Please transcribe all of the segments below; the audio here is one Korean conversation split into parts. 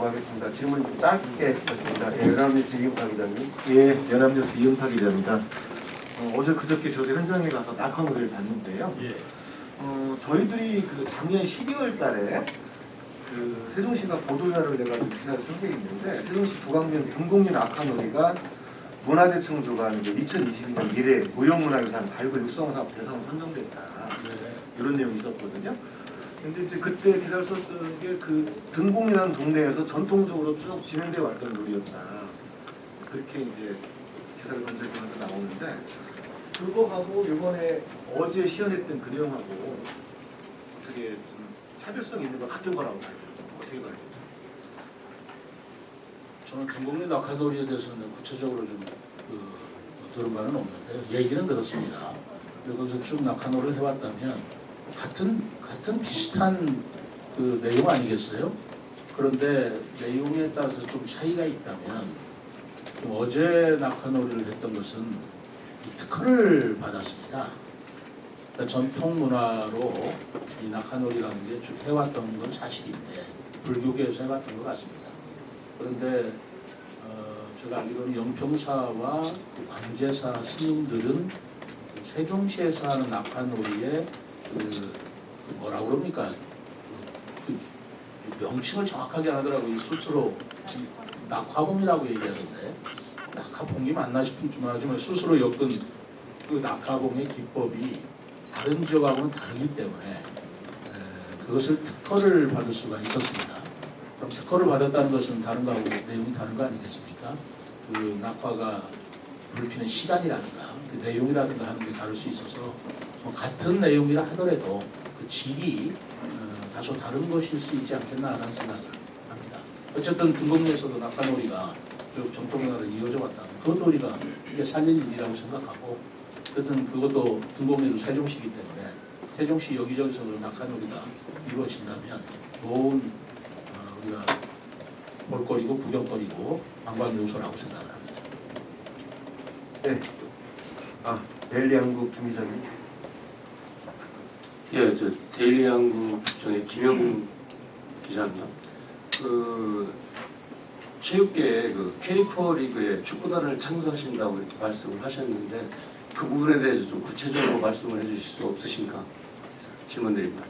드리도록 하겠습니다. 질문 좀 짧게 부탁드립니다. 연합뉴스 이은파 기자님. 예, 연합뉴스 이은파 기자입니다. 어제 그저께 저도 현장에 가서 낙하놀이를 봤는데요. 예. 저희들이 그 작년 12월 달에 그 세종시가 보도자료를 내가지고 기사를 쓴 게 있는데 세종시 북악면 등곡리 낙하놀이가 문화재청 주관 2022년 미래 무형문화유산 발굴 육성사업 대상으로 선정됐다. 네. 이런 내용이 있었거든요. 근데 이제 그때 기사를 썼던 게 그 등곡리라는 동네에서 전통적으로 쭉 진행돼 왔던 놀이였다. 그렇게 이제 기사를 건설하면서 나오는데 그거하고 이번에 어제 시연했던 그 내용하고 되게 좀 차별성 있는 걸 가진 거라고 봐요. 어떻게 봐요? 저는 중국리 낙하놀이에 대해서는 구체적으로 좀 들은 바는 없는데 얘기는 들었습니다. 그리고 거기서 쭉 낙하놀이를 해왔다면 같은 비슷한 그 내용 아니겠어요? 그런데 내용에 따라서 좀 차이가 있다면 어제 낙하놀이를 했던 것은 이 특허를 받았습니다. 그러니까 전통 문화로 이 낙하놀이라는 게 쭉 해왔던 건 사실인데 불교계에서 해왔던 것 같습니다. 그런데 제가 알기로는 영평사와 그 관제사 스님들은 세종시에서 하는 낙하놀이의 그 뭐라고 그럽니까? 그 명칭을 정확하게 안 하더라고요. 스스로 낙화봉이라고 얘기하던데 낙하봉이 맞나 싶은 좀 하지만 스스로 엮은 그 낙하봉의 기법이 다른 지역하고는 다르기 때문에 그것을 특허를 받을 수가 있었습니다. 그럼 특허를 받았다는 것은 다른 거하고 내용이 다른 거 아니겠습니까? 그 낙화가 불피는 시간이라든가 그 내용이라든가 하는 게 다를 수 있어서 뭐 같은 내용이라 하더라도 그 질이 다소 다른 것일 수 있지 않겠나 하는 생각을 합니다. 어쨌든 등곡리에서도 낙하놀이가 쭉 전통문화로 이어져 왔다는 그것도 우리가 이게 살릴 일이라고 생각하고 어쨌든 그것도 등곡리도 세종시이기 때문에 세종시 여기저기서 낙하놀이가 이루어진다면 좋은 우리가 볼거리고 구경거리고 관광 명소라고 생각을 합니다. 네. 데일리한국 김 기자님. 예, 저 데일리한국 국장의 김영훈 기자입니다. 그 체육계에 그 K4 리그에 축구단을 창설하신다고 이렇게 말씀을 하셨는데 그 부분에 대해서 좀 구체적으로 말씀을 해주실 수 없으신가 질문드립니다.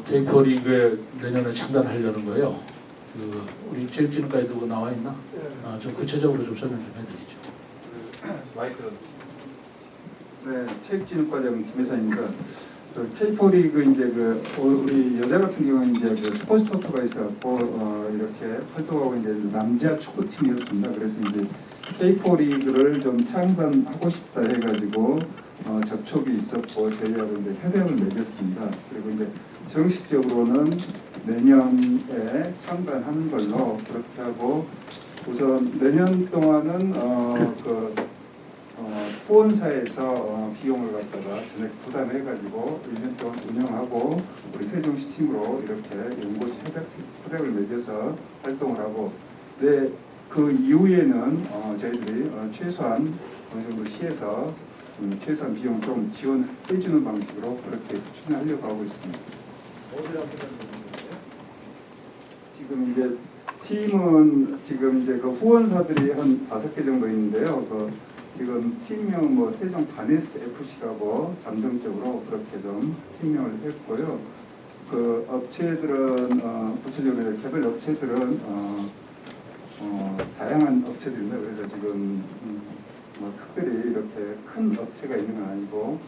K4 리그에 내년에 창단하려는 거예요. 그 우리 체육진흥과에 누구 나와 있나? 좀 구체적으로 좀 설명 좀 해드리죠. 마이크로. 네, 체육진흥과장 김혜산입니다. 그 K4 리그 이제 그 우리 여자 같은 경우는 이제 그 스포츠 토토가 있어갖고 이렇게 활동하고 이제 남자 축구팀이 있습니다. 그래서 이제 K4 리그를 좀 창단하고 싶다 해가지고 접촉이 있었고 저희하고 이제 협약을 맺었습니다. 그리고 이제 정식적으로는 내년에 창단하는 걸로 그렇게 하고 우선 내년 동안은 후원사에서 비용을 갖다가 전액 부담해가지고 1년 동안 운영하고 우리 세종시 팀으로 이렇게 연고지 협약을 맺어서 활동을 하고 그 이후에는 저희들이 최소한 어느 정도 시에서 최소한 비용 좀 지원해주는 방식으로 그렇게 해서 추진하려고 하고 있습니다. 지금 이제 팀은 지금 이제 그 후원사들이 한 5개 정도 있는데요. 지금 팀명 뭐 세종 바네스 FC라고 잠정적으로 그렇게 좀 팀명을 했고요. 그 업체들은 구체적으로 개별 업체들은 다양한 업체들입니다. 그래서 지금 뭐 특별히 이렇게 큰 업체가 있는 건 아니고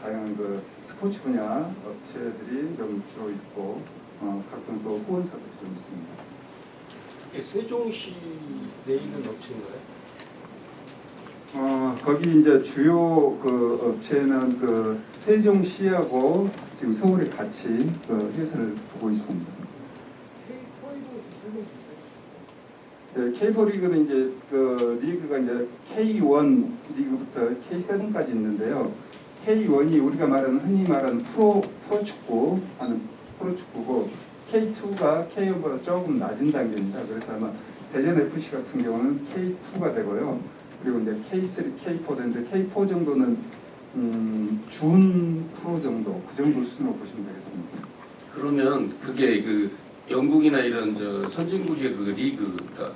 다양한 그 스포츠 분야 업체들이 좀 주로 있고 각종 또 후원사들이 좀 있습니다. 세종시 내에 있는 업체인가요? 거기 이제 주요 그 업체는 그 세종시하고 지금 서울에 같이 그 회사를 두고 있습니다. K4 리그는 이제 그 리그가 이제 K1 리그부터 K7까지 있는데요. K1이 우리가 말하는 흔히 말하는 프로축구 하는 프로축구고 K2가 K1보다 조금 낮은 단계입니다. 그래서 아마 대전 FC 같은 경우는 K2가 되고요. 그리고 이제 K3, K4 되는데 K4 정도는 준 프로 정도 그 정도 수준으로 보시면 되겠습니다. 그러면 그게 그 영국이나 이런 저 선진국의 그 리그, 그러니까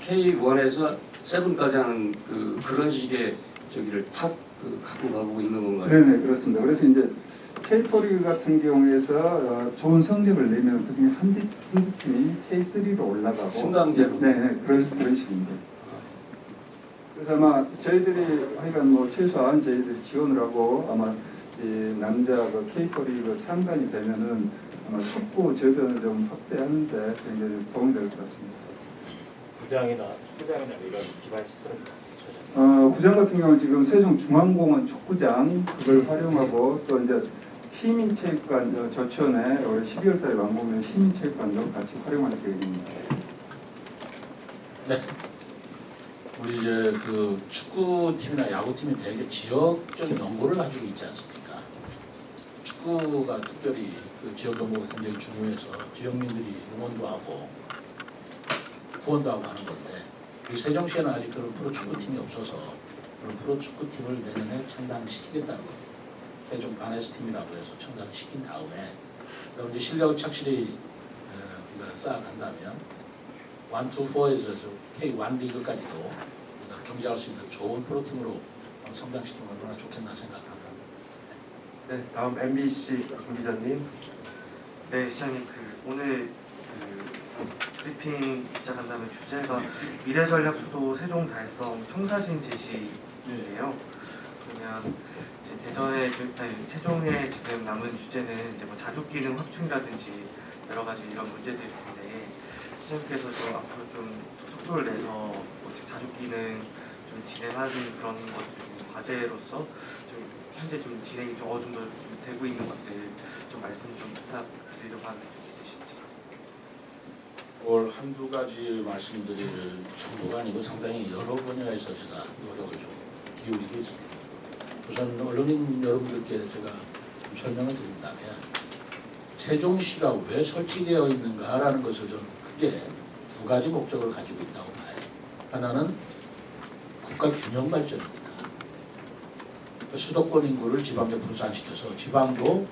K1에서 7까지 하는 그런 식의 저기를 탁 갖고 가고 있는 건가요? 네네 그렇습니다. 그래서 이제 K4리그 같은 경우에서 좋은 성적을 내면 그중에 한두 팀이 K3로 올라가고 승강제로. 네네 그런 식입니다. 그래서 아마 저희들이 하여간 뭐 최소한 저희들이 지원을 하고 아마 이 남자 그 K4리그 참관이 되면은 아마 축구 저변을 좀 확대하는데 굉장히 도움이 될 것 같습니다. 구장이나 축구장이나 이런 기반 시설은 구장 같은 경우는 지금 세종중앙공원 축구장 그걸 활용하고 또 이제 시민체육관 저천에 올 12월달에 완공된 시민체육관도 같이 활용할 계획입니다. 네. 우리 이제 그 축구팀이나 야구팀이 되게 지역적 연고를 가지고 있지 않습니까? 축구가 특별히 그 지역 연고가 굉장히 중요해서 지역민들이 응원도 하고 후원도 하고 하는 건데 우리 세종시에는 아직 그런 프로축구팀이 없어서 그런 프로축구팀을 내년에 창단시키겠다는 겁니다. 세종 바네스팀이라고 해서 창단시킨 다음에 그다음 이제 실력을 착실히 우리가 쌓아간다면 1, 2, 4에서 K1 리그까지도 우리가 경쟁할 수 있는 좋은 프로팀으로 성장시키면 얼마나 좋겠나 생각합니다. 네, 다음 MBC 김 기자님. 네, 시장님 오늘 브리핑 시작한다면 주제가 미래전략수도 세종 달성 청사진 제시예요. 그러면 이제 세종의 지금 남은 주제는 이제 뭐 자족 기능 확충이라든지 여러 가지 이런 문제들일 텐데 시장님께서 좀 앞으로 좀 속도를 내서 뭐 자족 기능 좀 진행하는 그런 것 중 과제로서 좀 현재 좀 진행이 좀 어느 정도 좀 되고 있는 것들 좀 말씀 좀 부탁드리려고 하는데 좀 있으신지. 오늘 한두 가지 말씀드릴 정도가 아니고 상당히 여러 분야에서 제가 노력을 좀 기울이고 있습니다. 우선 언론인 여러분들께 제가 좀 설명을 드린다면 세종시가 왜 설치되어 있는가라는 것을 저는 크게 두 가지 목적을 가지고 있다고 봐요. 하나는 국가 균형 발전입니다. 수도권 인구를 지방에 분산시켜서 지방도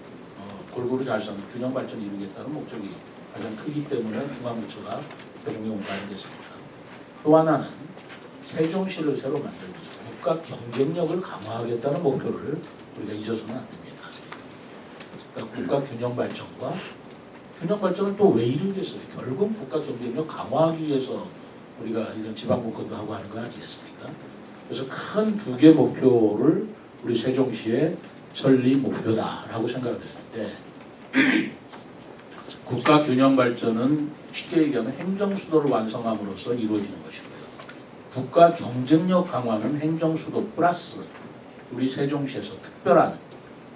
골고루 잘 사는 균형 발전을 이루겠다는 목적이 가장 크기 때문에 중앙부처가 세종에 온 거 아니겠습니까? 또 하나는 세종시를 새로 만들면서 국가 경쟁력을 강화하겠다는 목표를 우리가 잊어서는 안 됩니다. 그러니까 국가 균형 발전과 균형 발전을 또 왜 이루겠어요? 결국 국가 경쟁력 강화하기 위해서 우리가 이런 지방국권도 하고 하는 거 아니겠습니까? 그래서 큰 두 개 목표를 우리 세종시의 설립 목표다라고 생각을 했을 때 국가 균형 발전은 쉽게 얘기하면 행정 수도를 완성함으로써 이루어지는 것이고요. 국가 경쟁력 강화는 행정 수도 플러스 우리 세종시에서 특별한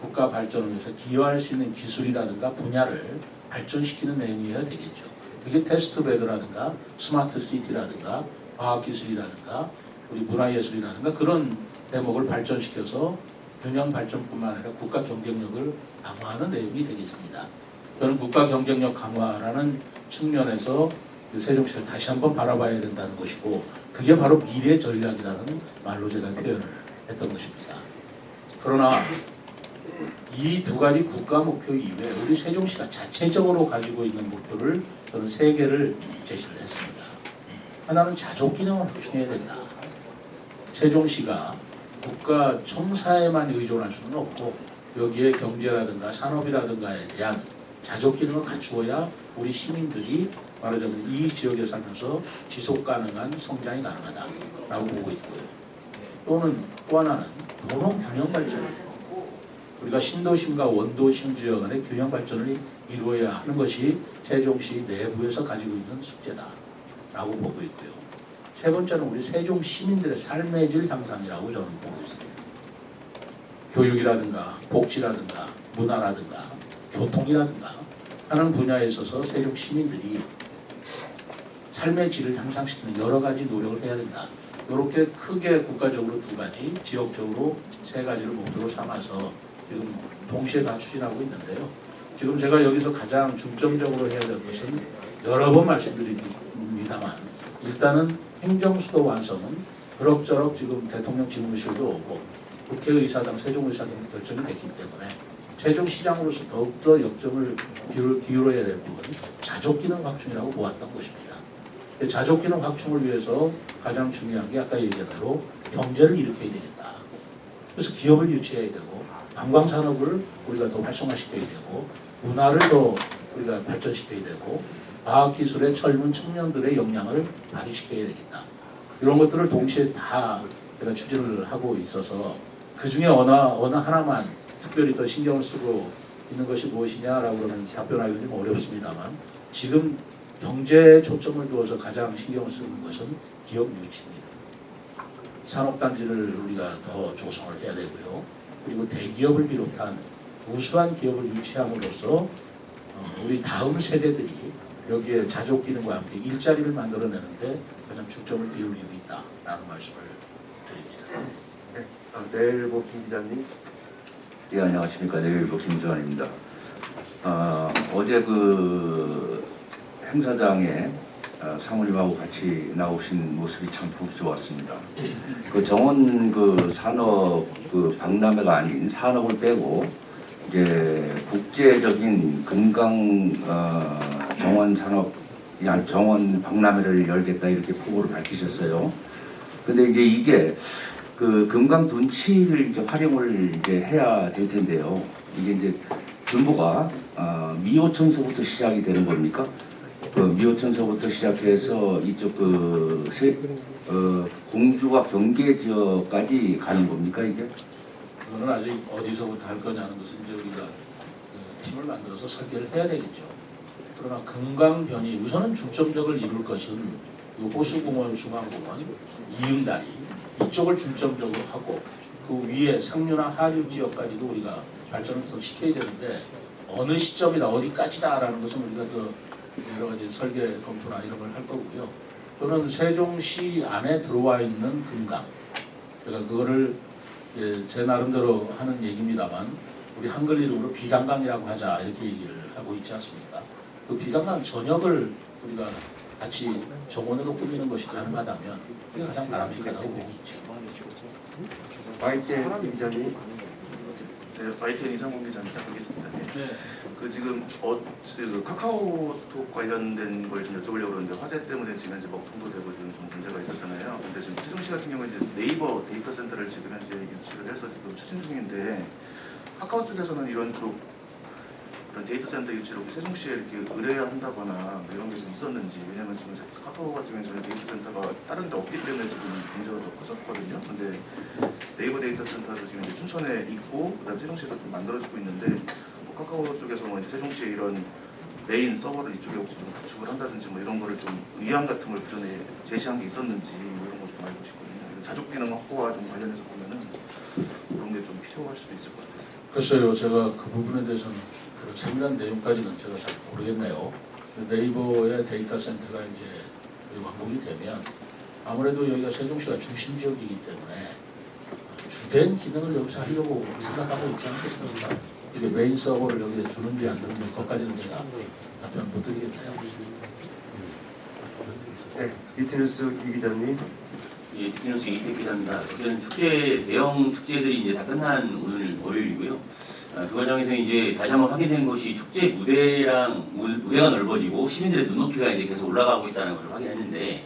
국가 발전을 위해서 기여할 수 있는 기술이라든가 분야를 발전시키는 내용이어야 되겠죠. 그게 테스트베드라든가 스마트 시티라든가 과학기술이라든가 우리 문화예술이라든가 그런 대목을 발전시켜서 균형 발전뿐만 아니라 국가 경쟁력을 강화하는 내용이 되겠습니다. 저는 국가 경쟁력 강화라는 측면에서 세종시를 다시 한번 바라봐야 된다는 것이고 그게 바로 미래 전략이라는 말로 제가 표현을 했던 것입니다. 그러나 이 두 가지 국가 목표 이외에 우리 세종시가 자체적으로 가지고 있는 목표를 저는 세 개를 제시를 했습니다. 하나는 자족 기능을 확충해야 된다. 세종시가 국가 청사에만 의존할 수는 없고 여기에 경제라든가 산업이라든가에 대한 자족 기능을 갖추어야 우리 시민들이 말하자면 이 지역에 살면서 지속 가능한 성장이 가능하다라고 보고 있고요. 또 하나는 도농 균형 발전입니다. 우리가 신도심과 원도심 지역 간의 균형 발전을 이루어야 하는 것이 세종시 내부에서 가지고 있는 숙제다라고 보고 있고요. 세 번째는 우리 세종 시민들의 삶의 질 향상이라고 저는 보고 있습니다. 교육이라든가 복지라든가 문화라든가 교통이라든가 하는 분야에 있어서 세종 시민들이 삶의 질을 향상시키는 여러 가지 노력을 해야 된다. 이렇게 크게 국가적으로 두 가지, 지역적으로 세 가지를 목표로 삼아서 지금 동시에 다 추진하고 있는데요. 지금 제가 여기서 가장 중점적으로 해야 될 것은 여러 번 말씀드립니다만 일단은 행정수도 완성은 그럭저럭 지금 대통령 집무실도 오고 국회의사당, 세종의사당 결정이 됐기 때문에 세종시장으로서 더욱더 역점을 기울여야 될 부분은 자족기능 확충이라고 보았던 것입니다. 자족기능 확충을 위해서 가장 중요한 게 아까 얘기한 대로 경제를 일으켜야 되겠다. 그래서 기업을 유치해야 되고 관광산업을 우리가 더 활성화시켜야 되고 문화를 더 우리가 발전시켜야 되고 과학기술의 젊은 청년들의 역량을 발휘시켜야 되겠다. 이런 것들을 동시에 다 제가 추진을 하고 있어서 그 중에 어느 하나만 특별히 더 신경을 쓰고 있는 것이 무엇이냐라고 그러면 답변하기는 좀 어렵습니다만 지금 경제에 초점을 두어서 가장 신경을 쓰는 것은 기업 유치입니다. 산업단지를 우리가 더 조성을 해야 되고요. 그리고 대기업을 비롯한 우수한 기업을 유치함으로써 우리 다음 세대들이 여기에 자족기능과 함께 일자리를 만들어내는데 가장 중점을 기울이고 있다라는 말씀을 드립니다. 네, 내일보 김 기자님. 예, 안녕하십니까. 내일보 김수환입니다. 어제 그 행사장에 사모님하고 같이 나오신 모습이 참 보기 좋았습니다. 그 정원 그 산업 그 박람회가 아닌 산업을 빼고 이제 국제적인 금강 정원 산업 정원 박람회를 열겠다 이렇게 포부를 밝히셨어요. 근데 이제 이게 그 금강 둔치를 이제 활용을 이제 해야 될 텐데요. 이게 이제 준보가 미호천서부터 시작이 되는 겁니까? 그 미호천서부터 시작해서 이쪽 공주와 경계 지역까지 가는 겁니까 이게? 그거는 아직 어디서부터 할 거냐는 것은 이제 우리가 팀을 만들어서 설계를 해야 되겠죠. 그러나 금강변이 우선은 중점적을 이룰 것은 이 호수공원, 중앙공원, 이응다리 이쪽을 중점적으로 하고 그 위에 상류나 하류 지역까지도 우리가 발전을 더 시켜야 되는데 어느 시점이다 어디까지다라는 것은 우리가 더 여러 가지 설계 검토나 이런 걸 할 거고요. 또는 세종시 안에 들어와 있는 금강, 그러니까 그거를 제 나름대로 하는 얘기입니다만 우리 한글 이름으로 비단강이라고 하자 이렇게 얘기를 하고 있지 않습니까? 그 비단강 전역을 우리가 같이 정원으로 꾸미는 것이 가능하다면 그게 가장 바람직하다고 보고 있죠. YTN 김 기자님. 네, YTN 이상공 기자입니다. 보겠습니다. 네. 그 지금 그 카카오톡 관련된 걸 좀 여쭤보려고 그러는데 화재 때문에 지금 현재 먹통도 되고 지금 좀 문제가 있었잖아요. 근데 지금 세종시 같은 경우에 이제 네이버 데이터 센터를 지금 현재 유치를 해서 지금 추진 중인데 카카오 쪽에서는 이런 데이터 센터 유치를 세종시에 이렇게 의뢰한다거나 뭐 이런 게 좀 있었는지. 왜냐면 지금 카카오 같은 경우는 데이터 센터가 다른 데 없기 때문에 지금 문제가 더 커졌거든요. 근데 네이버 데이터 센터도 지금 이제 춘천에 있고 그다음 세종시에서 좀 만들어지고 있는데 카카오 쪽에서 뭐 이제 세종시에 이런 메인 서버를 이쪽에 혹시 좀 구축을 한다든지 뭐 이런 거를 좀 의향 같은 걸 그전에 제시한 게 있었는지 뭐 이런 거 좀 알고 싶거든요. 자족 기능 확보와 좀 관련해서 보면은 그런 게 좀 필요할 수도 있을 것 같아요. 글쎄요, 제가 그 부분에 대해서는 그런 세밀한 내용까지는 제가 잘 모르겠네요. 네이버의 데이터 센터가 이제 완공이 되면 아무래도 여기가 세종시가 중심 지역이기 때문에 주된 기능을 여기서 하려고 생각하고 있지 않겠습니까? 이게 메인 서버를 여기에 주는지 안 주는지 그것까지는 제가 답변 못 드리겠네요. 네, 이티뉴스 이 기자님. 예, 이티뉴스 이태 기자입니다. 어쨌든 대형 축제들이 이제 다 끝난 오늘 월요일이고요. 그 과정에서 이제 다시 한번 확인된 것이 축제 무대가 넓어지고 시민들의 눈높이가 이제 계속 올라가고 있다는 것을 확인했는데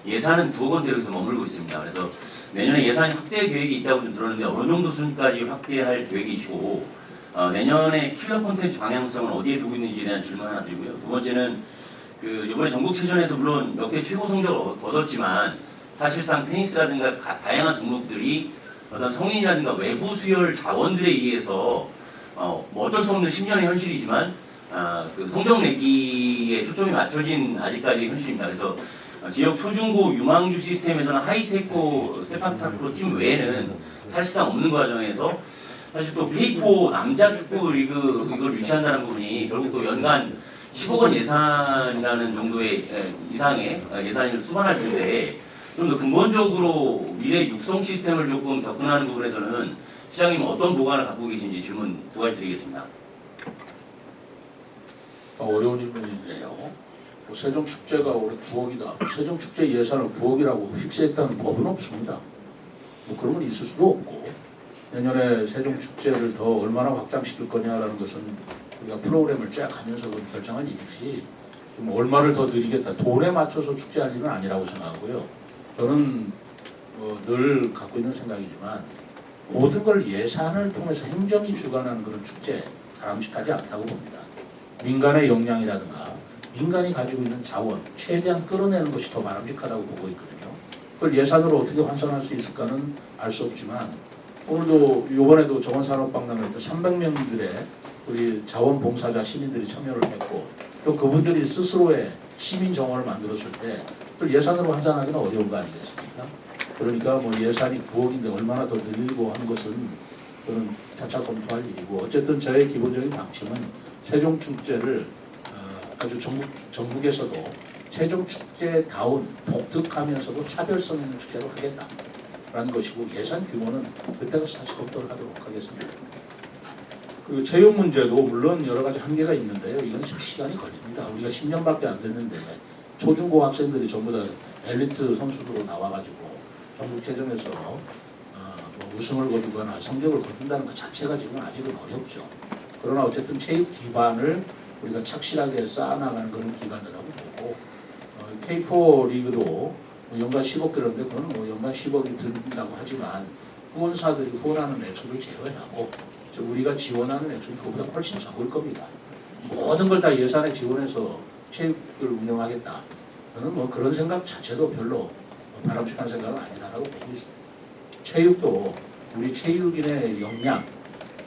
예산은 9억 원대로 계속 머물고 있습니다. 그래서 내년에 예산 확대 계획이 있다고 좀 들었는데 어느 정도 수준까지 확대할 계획이시고 내년에 킬러 콘텐츠 방향성은 어디에 두고 있는지에 대한 질문 하나 드리고요. 두 번째는 그 이번에 전국체전에서 물론 몇 개 최고 성적을 얻었지만 사실상 테니스라든가 다양한 종목들이 어떤 성인이라든가 외부 수혈 자원들에 의해서 뭐 어쩔 수 없는 10년의 현실이지만 그 성적 내기에 초점이 맞춰진 아직까지 현실입니다. 그래서 지역 초중고 유망주 시스템에서는 하이테크 세파타크로 팀 외에는 사실상 없는 과정에서 사실 또 K4 남자 축구 리그 이걸 유치한다는 부분이 결국 또 연간 10억 원 예산이라는 정도의 이상의 예산을 수반할 텐데 좀 더 근본적으로 미래 육성 시스템을 조금 접근하는 부분에서는 시장님 어떤 보관을 갖고 계신지 질문 두 가지 드리겠습니다. 어려운 질문이네요. 세종축제가 올해 9억이다. 세종축제 예산을 9억이라고 픽스했다는 법은 없습니다. 뭐 그런 건 있을 수도 없고 내년에 세종 축제를 더 얼마나 확장시킬 거냐라는 것은 우리가 프로그램을 쫙하면서 결정할 일이지 좀 얼마를 더 드리겠다 돈에 맞춰서 축제할 일은 아니라고 생각하고요. 저는 늘 갖고 있는 생각이지만 모든 걸 예산을 통해서 행정이 주관하는 그런 축제 바람직하지 않다고 봅니다. 민간의 역량이라든가 민간이 가지고 있는 자원 최대한 끌어내는 것이 더 바람직하다고 보고 있거든요. 그걸 예산으로 어떻게 환산할 수 있을까는 알 수 없지만 오늘도 이번에도 정원산업박람회 때 300명들의 우리 자원봉사자 시민들이 참여를 했고 또 그분들이 스스로의 시민 정원을 만들었을 때 그걸 예산으로 환산하기는 어려운 거 아니겠습니까? 그러니까 뭐 예산이 9억인데 얼마나 더 늘리고 하는 것은 그런 차차 검토할 일이고 어쨌든 저의 기본적인 방침은 세종 축제를 아주 전국에서도 세종 축제다운 독특하면서도 차별성 있는 축제로 하겠다라는 것이고 예산 규모는 그때 가서 다시 검토를 하도록 하겠습니다. 그 체육 문제도 물론 여러 가지 한계가 있는데요. 이건 시간이 걸립니다. 우리가 10년밖에 안 됐는데 초중고 학생들이 전부 다 엘리트 선수들로 나와가지고 전국체전에서 뭐 우승을 거두거나 성적을 거둔다는 것 자체가 지금 아직은 어렵죠. 그러나 어쨌든 체육 기반을 우리가 착실하게 쌓아나가는 그런 기간이라고 보고 K4 리그도 뭐 연간 10억 그런데 그건 뭐 연간 10억이 든다고 하지만 후원사들이 후원하는 액수를 제외하고 우리가 지원하는 액수는 그보다 훨씬 적을 겁니다. 모든 걸 다 예산에 지원해서 체육을 운영하겠다. 저는 뭐 그런 생각 자체도 별로 바람직한 생각은 아니다라고 보고 있습니다. 체육도 우리 체육인의 역량,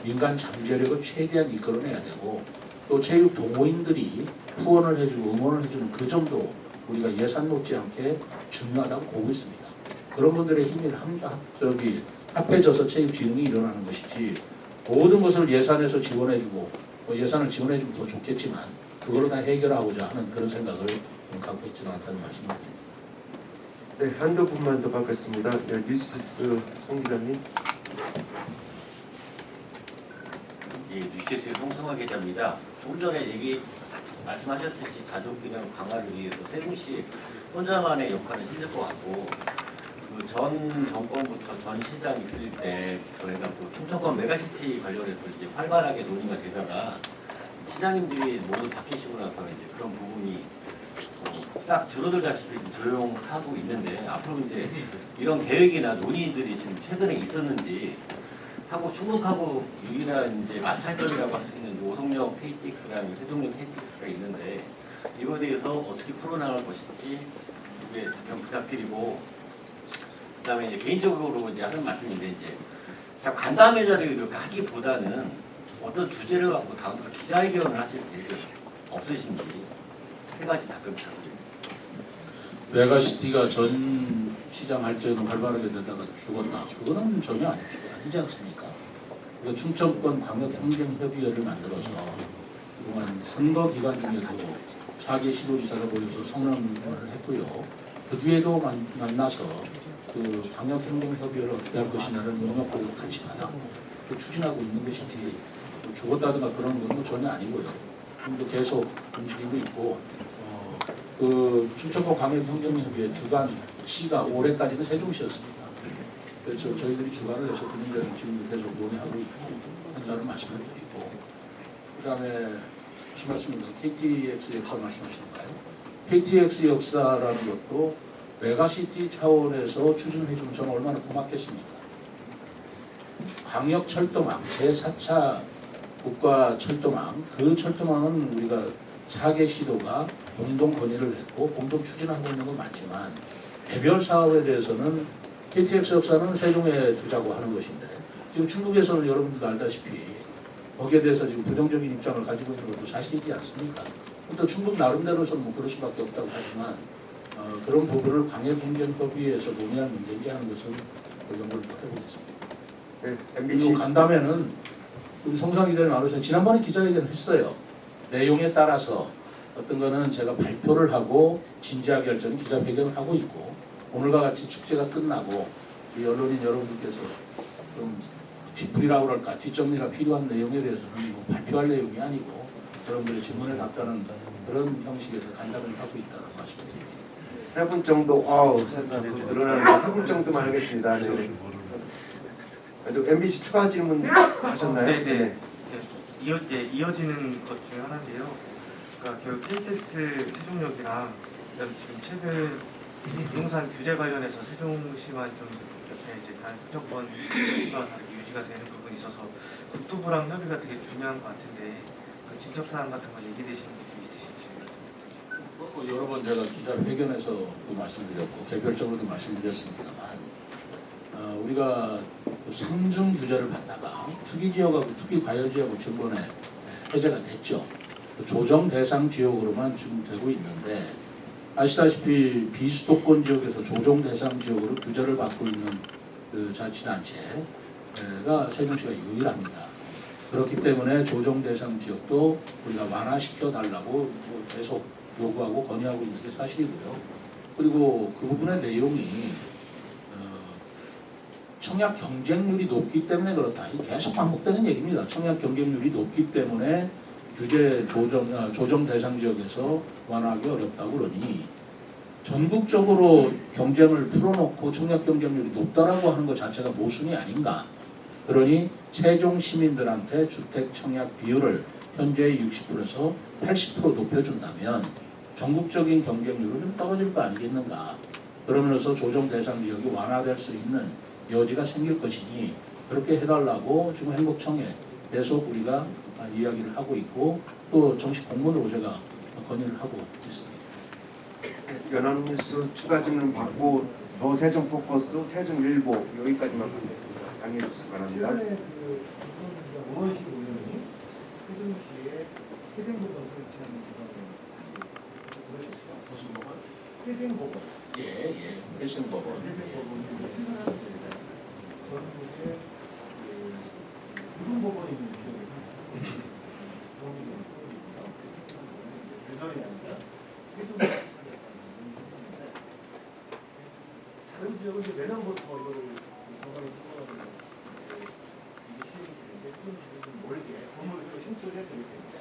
민간 잠재력을 최대한 이끌어내야 되고 또 체육 동호인들이 후원을 해주고 응원을 해주는 그 점도 우리가 예산 못지않게 중요하다고 보고 있습니다. 그런 분들의 힘이 합해져서 체육 진흥이 일어나는 것이지 모든 것을 예산에서 지원해주고 예산을 지원해주면 더 좋겠지만 그걸로 다 해결하고자 하는 그런 생각을 갖고 있지는 않다는 말씀을 드립니다. 네, 한두 분만 더 받겠습니다. 네, 뉴시스 송 기자님. 예, 뉴시스의 송승화 기자입니다. 조금 전에 말씀하셨듯이 가족 균형 강화를 위해서 세종시 혼자만의 역할은 힘들 것 같고 전 정권부터 전 시장이 풀릴 때 저희가 또 충청권 메가시티 관련해서 이제 활발하게 논의가 되다가 시장님들이 모두 바뀌시고 나서 이제 그런 부분이 싹 줄어들다시피 조용하고 있는데 앞으로 이제 이런 계획이나 논의들이 지금 최근에 있었는지 하고 충북하고 유일한 이제 마찰점이라고 할 수 있는 오송역 KTX랑 세종역 KTX가 있는데 이거에 대해서 어떻게 풀어나갈 것인지 이게 답변 부탁드리고 그다음에 이제 개인적으로 이제 하는 말씀인데 이제 간담회 자리를 이렇게 하기보다는 어떤 주제를 갖고 다음부터 기자회견을 하실 계획이 없으신지 세 가지 답변 부탁드립니다. 메가시티가 전 시장 할때는 활발하게 되다가 죽었다. 그거는 전혀 아니지 않습니까? 우리가 충청권 광역행정협의회를 만들어서 그동안 선거 기간 중에도 4개 시도지사가 모여서 선언을 했고요. 그 뒤에도 만나서 그 광역행정협의회를 어떻게 할 것이냐를 영역보고 같이 받아고 추진하고 있는 것이지 죽었다든가 그런 건 전혀 아니고요. 지금도 계속 움직이고 있고 그 충청권 광역행정협의회 주관 시가 올해까지는 세종시였습니다. 그래서 저희들이 주관을 해서 국민들은 지금도 계속 논의하고 있고 한다는 말씀을 드리고 그다음에 무슨 말씀입니까? KTX 역사 말씀하시는가요? KTX 역사라는 것도 메가시티 차원에서 추진해 주면 저는 얼마나 고맙겠습니까? 광역철도망 제4차 국가철도망 그 철도망은 우리가 4개 시도가 공동 건의를 했고 공동 추진하고 있는 건 맞지만 개별 사업에 대해서는 KTX 역사는 세종에 두자고 하는 것인데 지금 충북에서는 여러분들도 알다시피 거기에 대해서 지금 부정적인 입장을 가지고 있는 것도 사실이지 않습니까? 또 충북 나름대로서는 뭐 그럴 수밖에 없다고 하지만 그런 부분을 광역행정협의회에서 논의할 문제인지 하는 것은 연구를 또 해보겠습니다. 네, 그리고 MBC. 간담회는 우리 송상 기자님 말하신 지난번에 기자회견 했어요. 내용에 따라서 어떤 거는 제가 발표를 하고 진지하게 할 때는 기자회견을 하고 있고 오늘과 같이 축제가 끝나고 우리 언론인 여러분들께서 좀 뒷풀이라고 그럴까 뒷정리가 필요한 내용에 대해서는 뭐 발표할 내용이 아니고 여러분들의 질문에 답변하는 그런 형식에서 간담회를 하고 있다는 말씀을 드립니다. 3분 정도, 늘어나는데 3분 정도만 하겠습니다. 네. MBC 추가 질문 하셨나요? 네네. 이어지는 것 중에 하나인데요. 그러니까 결국 KTX 세종역이랑 그다음에 지금 최근 부동산 규제 관련해서 세종시만 좀 이렇게 이제 다른 수정권과 다르게 유지가 되는 부분이 있어서 국토부랑 협의가 되게 중요한 것 같은데 그 진척 사항 같은 거 얘기되시는 게 좀 있으신지. 여러 번 제가 기자회견에서도 말씀드렸고 개별적으로도 말씀드렸습니다만 우리가 상중 규제를 받다가 투기지역하고 투기과열지역하고 전번에 해제가 됐죠. 조정 대상 지역으로만 지금 되고 있는데 아시다시피 비수도권 지역에서 조정 대상 지역으로 규제를 받고 있는 그 자치단체가 세종시가 유일합니다. 그렇기 때문에 조정 대상 지역도 우리가 완화시켜 달라고 계속 요구하고 건의하고 있는 게 사실이고요. 그리고 그 부분의 내용이 청약 경쟁률이 높기 때문에 그렇다. 이게 계속 반복되는 얘기입니다. 청약 경쟁률이 높기 때문에 규제 조정 대상 지역에서 완화하기 어렵다고 그러니 전국적으로 경쟁을 풀어놓고 청약 경쟁률이 높다라고 하는 것 자체가 모순이 아닌가. 그러니 세종 시민들한테 주택 청약 비율을 현재의 60%에서 80% 높여준다면 전국적인 경쟁률은 좀 떨어질 거 아니겠는가. 그러면서 조정 대상 지역이 완화될 수 있는 여지가 생길 것이니 그렇게 해달라고 지금 행복청에 계속 우리가 이야기를 하고 있고 또 정식 공문으로 제가 건의를 하고 있습니다. 연합뉴스 추가 질문 받고 노세종 포커스 세종일보 여기까지만 보겠습니다. 양해해 주시기 바랍니다. 최근에 그 우원식 의원이 세종시에 회생법원 설치하는 기관을 그러셨죠? 무슨 법원? 회생법원. 예, 회생법원. 전국에 무슨 법원이 있는 지역에 대전이 아니라 세종시 다른 지역은 이제 내년부터 이거를 정관을 통과하는 이게 시행이 되는데 그건 지금 좀 멀게 건물을 또 신설을 해야 되기 때문에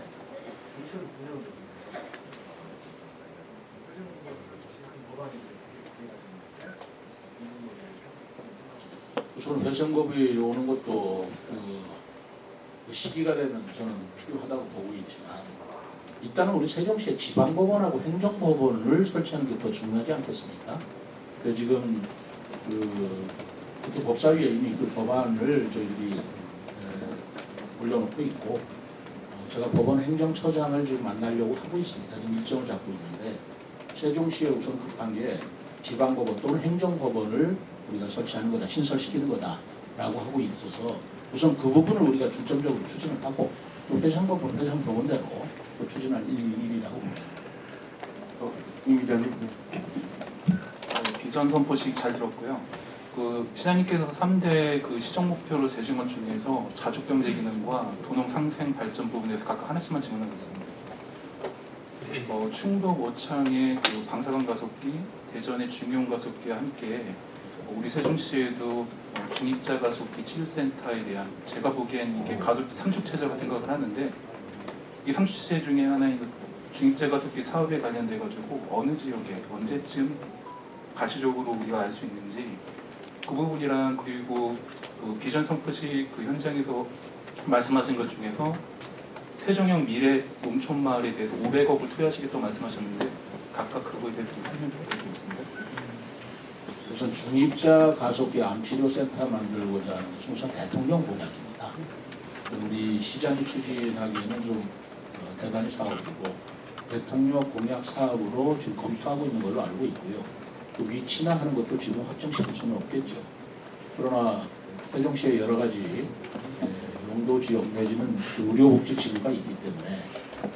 2009년부터 우선 회생법이 오는 것도 그 시기가 되면 저는 필요하다고 보고 있지만 일단은 우리 세종시에 지방법원하고 행정법원을 설치하는 게 더 중요하지 않겠습니까? 그래서 지금 국회 법사위에 이미 그 법안을 저희들이 올려놓고 있고 제가 법원 행정처장을 지금 만나려고 하고 있습니다. 지금 일정을 잡고 있는데 세종시에 우선 급한 게 지방법원 또는 행정법원을 우리가 설치하는 거다, 신설시키는 거다라고 하고 있어서 우선 그 부분을 우리가 중점적으로 추진을 하고 또 회생법원대로 또 추진할 일이라고 봅니다. 임 기자님. 비전 선포식 잘 들었고요. 그 시장님께서 3대 그 시정 목표를 제신 것 중에서 자족 경제 기능과 도농 상생 발전 부분에서 각각 하나씩만 질문하겠습니다. 충북 오창의 그 방사선 가속기, 대전의 중용 가속기와 함께 우리 세종시에도 중입자 가속기 치유센터에 대한 제가 보기엔 이게 가족 삼축체제라고 생각을 하는데 이 삼축체제 중에 하나인 중입자 가속기 사업에 관련돼 가지고 어느 지역에 언제쯤 가시적으로 우리가 알 수 있는지 그 부분이랑 그리고 그 비전 선포식 그 현장에서 말씀하신 것 중에서 세종형 미래 농촌 마을에 대해서 500억을 투여하시겠다고 말씀하셨는데 각각 그거에 대해서 좀 설명 부탁드리겠습니다. 우선 중입자 가속기 암치료센터 만들고자 하는 것은 우선 대통령 공약입니다. 우리 시장이 추진하기에는 좀 대단히 사업이고 대통령 공약 사업으로 지금 검토하고 있는 걸로 알고 있고요. 그 위치나 하는 것도 지금 확정시킬 수는 없겠죠. 그러나 세종시에 여러 가지 용도 지역 내지는 그 의료복지 지구가 있기 때문에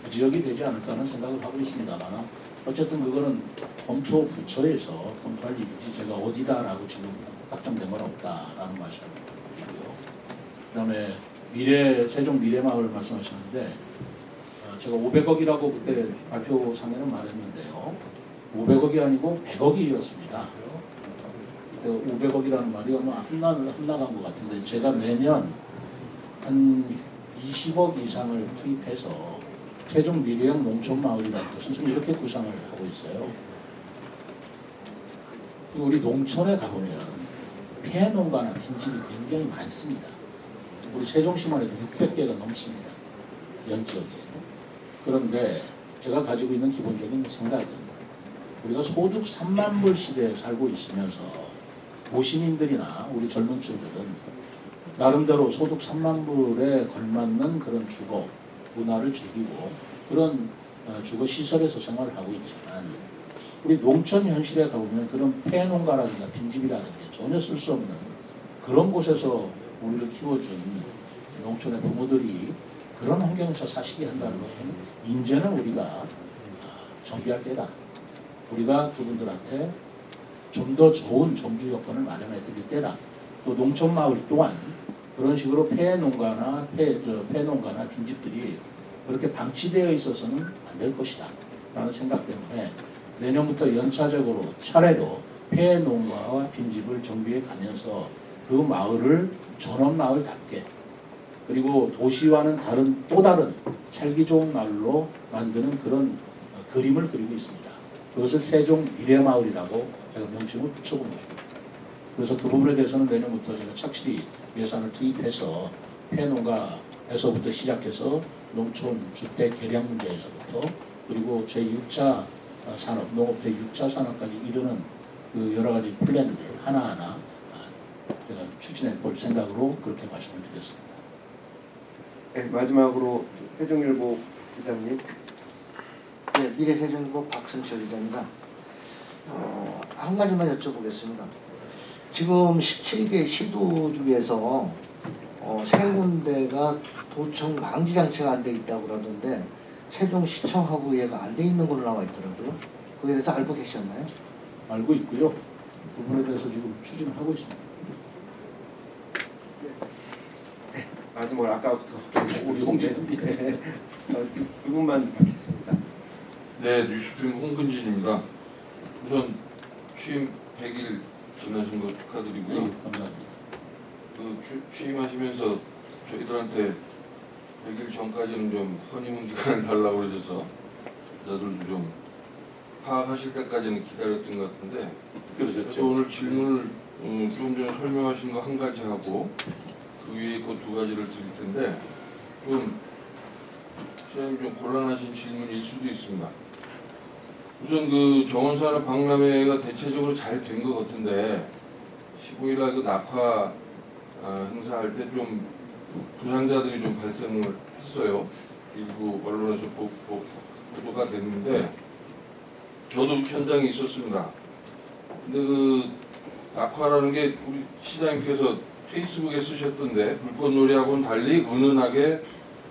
그 지역이 되지 않을까 하는 생각을 하고 있습니다만 어쨌든 그거는 검토 부처에서 검토할 일이지 제가 어디다라고 지금 확정된 건 없다라는 말씀을 드리고요. 그다음에 세종 미래마을 말씀하셨는데 제가 500억이라고 그때 발표상에는 말했는데요. 500억이 아니고 100억이었습니다. 그때 500억이라는 말이 아마 헛나간 것 같은데 제가 매년 한 20억 이상을 투입해서 세종 미래형 농촌마을이라는 것은 이렇게 구상을 하고 있어요. 그리고 우리 농촌에 가보면 폐 농가나 빈집이 굉장히 많습니다. 우리 세종시만 해도 600개가 넘습니다. 연지역에. 그런데 제가 가지고 있는 기본적인 생각은 우리가 소득 3만 불 시대에 살고 있으면서 도시민들이나 우리 젊은 층들은 나름대로 소득 3만 불에 걸맞는 그런 주거 문화를 즐기고 그런 주거 시설에서 생활을 하고 있지만 우리 농촌 현실에 가보면 그런 폐농가라든가 빈집이라든가 전혀 쓸 수 없는 그런 곳에서 우리를 키워준 농촌의 부모들이 그런 환경에서 사시게 한다는 것은 이제는 우리가 정비할 때다. 우리가 그분들한테 좀 더 좋은 정주 여건을 마련해 드릴 때다. 또 농촌 마을 또한 그런 식으로 폐농가나 빈집들이 그렇게 방치되어 있어서는 안 될 것이다 라는 생각 때문에 내년부터 연차적으로 차례로 폐농가와 빈집을 정비해 가면서 그 마을을 전원마을답게 그리고 도시와는 다른 또 다른 살기 좋은 마을로 만드는 그런 그림을 그리고 있습니다. 그것을 세종 미래마을이라고 제가 명칭을 붙여본 것입니다. 그래서 그 부분에 대해서는 내년부터 제가 착실히 예산을 투입해서 폐농가에서부터 시작해서 농촌 주택 개량 문제에서부터 그리고 제6차 산업, 농업 제6차 산업까지 이르는 그 여러 가지 플랜들 하나하나 제가 추진해 볼 생각으로 그렇게 말씀을 드렸습니다. 네, 마지막으로 세종일보 기자님. 네, 미래세종일보 박승철 기자입니다. 한 가지만 여쭤보겠습니다. 지금 17개 시도 중에서 3군데가 도청 방지 장치가 안 돼 있다고 그러던데 세종시청하고 얘가 안 돼 있는 걸로 나와 있더라고요. 그에 대해서 알고 계셨나요? 알고 있고요. 그 부분에 대해서 지금 추진하고 있습니다. 네, 마지막으로 아까부터 우리 홍준입니다. 두 분만 받겠습니다. 네, 뉴스프림 홍근진입니다. 우선 취임 100일 지나신 거 축하드리고요. 네, 감사합니다. 그 취임하시면서 저희들한테 100일 전까지는 좀 허니문 기간을 달라고 그러셔서 저들도 좀 파악하실 때까지는 기다렸던 것 같은데 그래서 오늘 질문을 조금 전에 설명하신 거 한 가지 하고 그 위에 그 두 가지를 드릴 텐데 좀 시장님 좀 곤란하신 질문일 수도 있습니다. 우선 그 정원산업 박람회가 대체적으로 잘 된 것 같은데 15일날 그 낙화 행사할 때 좀 부상자들이 좀 발생을 했어요. 일부 언론에서 보도가 됐는데 저도 현장에 있었습니다. 근데 그 낙화라는 게 우리 시장님께서 페이스북에 쓰셨던데 불꽃놀이하고는 달리 은은하게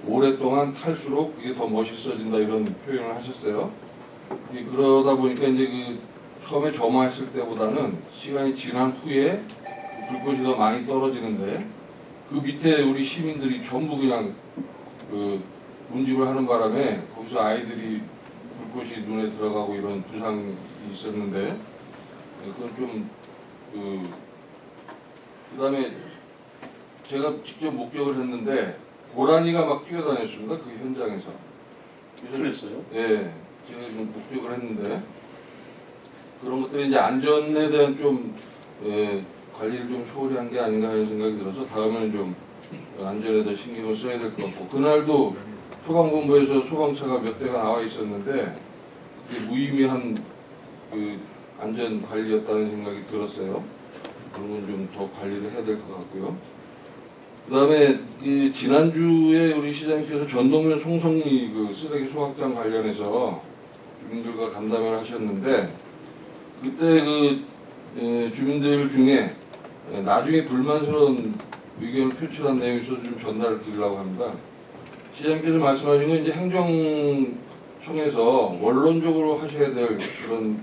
오랫동안 탈수록 그게 더 멋있어진다 이런 표현을 하셨어요. 그러다 보니까 이제 그 처음에 점화했을 때보다는 시간이 지난 후에 불꽃이 더 많이 떨어지는데 그 밑에 우리 시민들이 전부 그냥 그 운집을 하는 바람에 거기서 아이들이 불꽃이 눈에 들어가고 이런 부상이 있었는데 그건 좀 그다음에 제가 직접 목격을 했는데 고라니가 막 뛰어다녔습니다. 그 현장에서. 그랬어요? 예, 제가 좀 목격을 했는데 그런 것들이 이제 안전에 대한 좀 관리를 좀 소홀히 한 게 아닌가 하는 생각이 들어서 다음에는 좀 안전에 더 신경을 써야 될 것 같고 그날도 소방본부에서 소방차가 몇 대가 나와 있었는데 그게 무의미한 그 안전 관리였다는 생각이 들었어요. 그런 건 좀 더 관리를 해야 될 것 같고요. 그 다음에 지난주에 우리 시장님께서 전동면 송성리 그 쓰레기 소각장 관련해서 주민들과 간담회를 하셨는데 그때 그 주민들 중에 나중에 불만스러운 의견을 표출한 내용이 있어서 좀 전달을 드리려고 합니다. 시장님께서 말씀하신 건 이제 행정청에서 원론적으로 하셔야 될 그런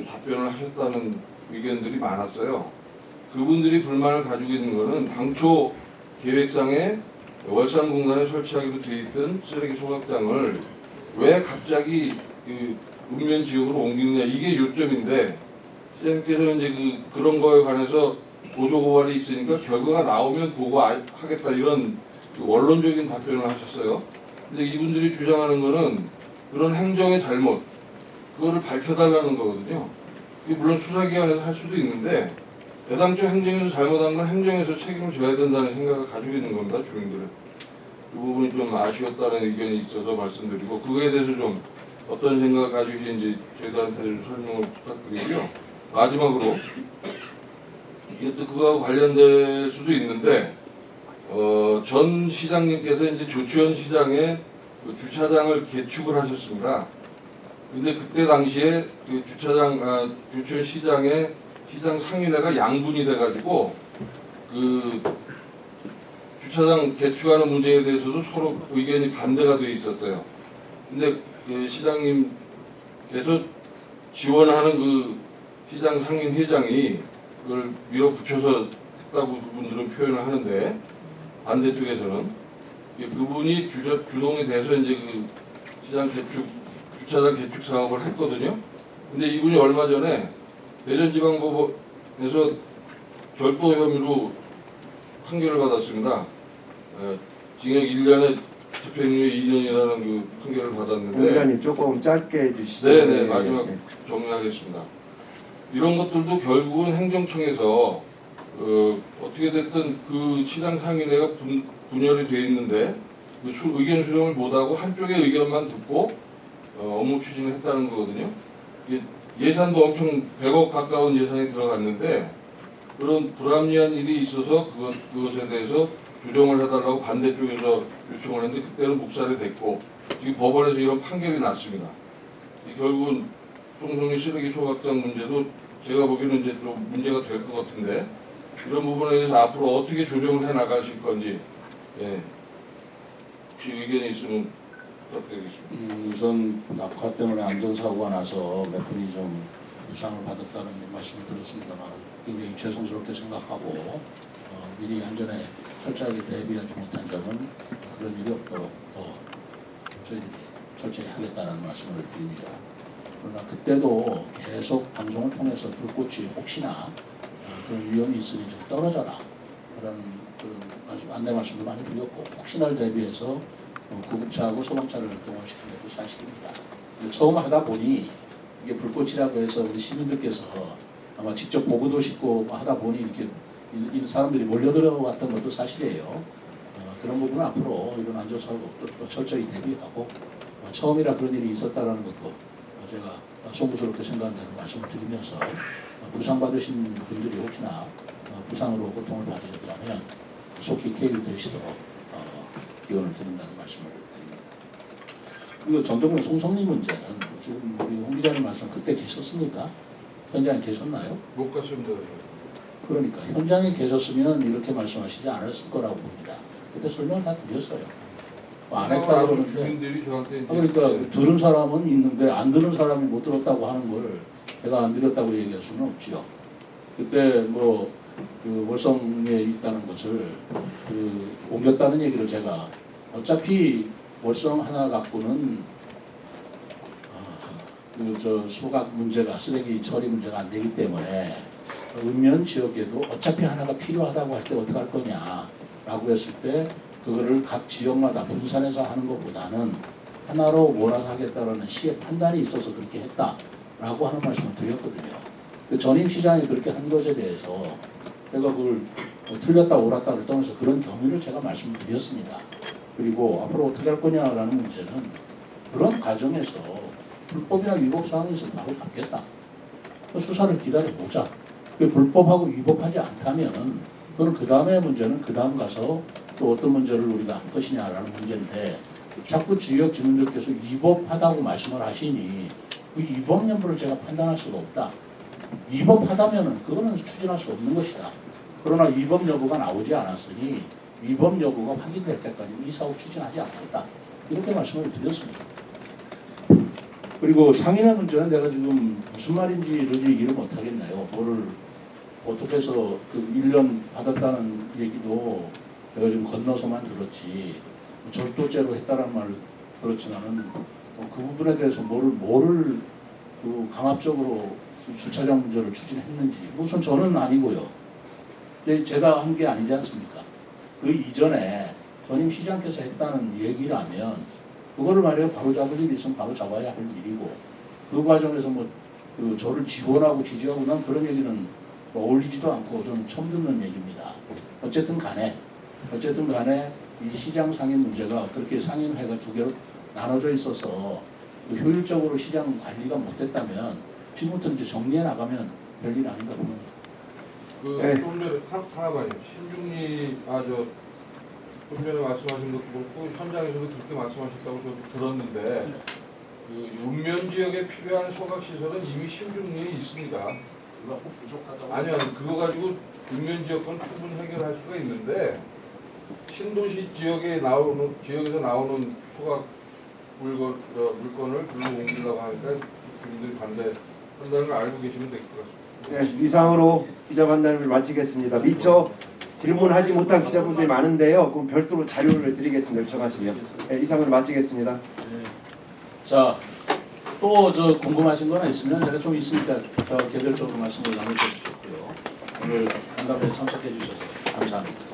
답변을 하셨다는 의견들이 많았어요. 그분들이 불만을 가지고 있는 것은 당초 계획상에 월산공단에 설치하기로 되어 있던 쓰레기 소각장을 왜 갑자기 그 읍면 지역으로 옮기느냐 이게 요점인데 시장님께서는 이제 그런 거에 관해서 고소 고발이 있으니까 결과가 나오면 보고하겠다 이런 원론적인 답변을 하셨어요. 근데 이분들이 주장하는 거는 그런 행정의 잘못 그거를 밝혀달라는 거거든요. 물론 수사기관에서 할 수도 있는데 애당초 행정에서 잘못한 건 행정에서 책임을 져야 된다는 생각을 가지고 있는 겁니다. 주민들은. 그 부분이 좀 아쉬웠다는 의견이 있어서 말씀드리고 그거에 대해서 좀 어떤 생각을 가지고 계신지 저희들한테 좀 설명을 부탁드리고요. 마지막으로 이게 또 그거하고 관련될 수도 있는데 전 시장님께서 이제 조치현 시장의 그 주차장을 개축을 하셨습니다. 근데 그때 당시에 그 조치현 시장의 시장 상인회가 양분이 돼가지고 그 주차장 개축하는 문제에 대해서도 서로 의견이 반대가 돼 있었어요. 근데 그 시장님께서 지원하는 그 시장 상인 회장이 그걸 밀어붙여서 했다고 그분들은 표현을 하는데 반대쪽에서는 그분이 주동이 돼서 이제 그 시장 개축 주차장 개축 사업을 했거든요. 근데 이분이 얼마 전에 대전지방법원에서 절도 혐의로 판결을 받았습니다. 징역 1년에 집행유예 2년이라는 그 판결을 받았는데. 위원장님 조금 짧게 해주시죠. 네네, 마지막 정리하겠습니다. 이런 것들도 결국은 행정청에서 어떻게 됐든 그 시장 상인회가 분열이 돼 있는데 그 의견 수렴을 못하고 한쪽의 의견만 듣고 업무 추진을 했다는 거거든요. 예산도 엄청 100억 가까운 예산이 들어갔는데 그런 불합리한 일이 있어서 그것에 대해서 조정을 해달라고 반대쪽에서 요청을 했는데 그때는 묵살이 됐고 지금 법원에서 이런 판결이 났습니다. 결국은 송송리 쓰레기 소각장 문제도 제가 보기에는 이제 좀 문제가 될 것 같은데 이런 부분에 대해서 앞으로 어떻게 조정을 해 나가실 건지 혹시 의견이 있으면 부탁드리겠습니다. 우선 낙하 때문에 안전사고가 나서 몇 분이 좀 부상을 받았다는 말씀을 들었습니다만 굉장히 죄송스럽게 생각하고 미리 안전에 철저하게 대비하지 못한 점은 그런 일이 없도록 저희들이 철저히 하겠다는 말씀을 드립니다. 그러나 그때도 계속 방송을 통해서 불꽃이 혹시나 그런 위험이 있으니 좀 떨어져라 그런 안내 말씀도 많이 드렸고 혹시나를 대비해서 구급차하고 소방차를 동원시킨 것도 사실입니다. 처음 하다 보니 이게 불꽃이라고 해서 우리 시민들께서 아마 직접 보고도 싶고 하다 보니 이렇게 이 사람들이 몰려들어왔던 것도 사실이에요. 그런 부분은 앞으로 이런 안전사고 또 철저히 대비하고 처음이라 그런 일이 있었다는 것도 제가 송구스럽게 생각한다는 말씀을 드리면서 부상받으신 분들이 혹시나 부상으로 고통을 받으셨다면 속히 쾌유되시도록 기원을 드린다는 말씀을 드립니다. 그리고 전동면 송성리 문제는 지금 우리 홍 기자님 말씀 그때 계셨습니까? 현장에 계셨나요? 못 갔습니다. 그러니까 현장에 계셨으면 이렇게 말씀하시지 않았을 거라고 봅니다. 그때 설명을 다 드렸어요. 안 했다고 그러는데 주민들이 저한테 그러니까 들은 사람은 있는데 안 들은 사람이 못 들었다고 하는 걸 제가 안 들었다고 얘기할 수는 없죠. 그때 그 월성에 있다는 것을 옮겼다는 얘기를 제가 어차피 월성 하나 갖고는 소각 문제가 쓰레기 처리 문제가 안 되기 때문에 읍면 지역에도 어차피 하나가 필요하다고 할 때 어떻게 할 거냐라고 했을 때 그거를 각 지역마다 분산해서 하는 것보다는 하나로 몰아서 하겠다라는 시의 판단이 있어서 그렇게 했다라고 하는 말씀을 드렸거든요. 그 전임 시장이 그렇게 한 것에 대해서 제가 그걸 틀렸다 옳았다를 떠나서 그런 경위를 제가 말씀을 드렸습니다. 그리고 앞으로 어떻게 할 거냐라는 문제는 그런 과정에서 불법이나 위법 사항이 있으면 바로 받겠다. 수사를 기다려보자. 불법하고 위법하지 않다면 그건 그 다음의 문제는 그 다음 가서 또 어떤 문제를 우리가 할 것이냐라는 문제인데 자꾸 지역 주민들께서 위법하다고 말씀을 하시니 그 위법 여부를 제가 판단할 수가 없다. 위법하다면 그거는 추진할 수 없는 것이다. 그러나 위법 여부가 나오지 않았으니 위법 여부가 확인될 때까지 이 사업 추진하지 않겠다. 이렇게 말씀을 드렸습니다. 그리고 상인의 문제는 내가 지금 무슨 말인지 도저히 이해를 못하겠네요. 뭐를 어떻게 해서 그 1년 받았다는 얘기도 내가 지금 건너서만 들었지 절도죄로 했다는 말을 들었지만은 그 부분에 대해서 뭐를 그 강압적으로 주차장 문제를 추진했는지 우선 저는 아니고요. 제가 한 게 아니지 않습니까? 그 이전에 전임 시장께서 했다는 얘기라면 그거를 말이야 바로 잡을 일이 있으면 바로 잡아야 할 일이고 그 과정에서 저를 지원하고 지지하고 난 그런 얘기는 뭐 어울리지도 않고 좀 처음 듣는 얘기입니다. 어쨌든 간에 이 시장 상인 문제가 그렇게 상인회가 두 개로 나눠져 있어서 효율적으로 시장 관리가 못됐다면 지금부터 이제 정리해 나가면 별일 아닌가 봅니다. 좀 전에 하나만요. 신중리 좀 전에 말씀하신 것도 그렇고 현장에서도 그렇게 말씀하셨다고 저도 들었는데 그 읍면 지역에 필요한 소각 시설은 이미 신중리에 있습니다. 그거 부족하다고? 아니요, 그거 가지고 읍면 지역 건 충분히 해결할 수가 있는데 신도시 지역에서 나오는 소각 물건을 글로 옮기려고 하니까 주민들이 반대한다는 걸 알고 계시면 될 것 같습니다. 네, 이상으로 기자간담회를 마치겠습니다. 미처 질문하지 못한 기자분들이 많은데요. 그럼 별도로 자료를 드리겠습니다. 요청하시면. 네, 이상으로 마치겠습니다. 네. 자, 또 저 궁금하신 거나 있으면 제가 좀 있으니까 더 개별적으로 말씀을 나눌 수 있고요. 오늘 간담회에 참석해 주셔서 감사합니다.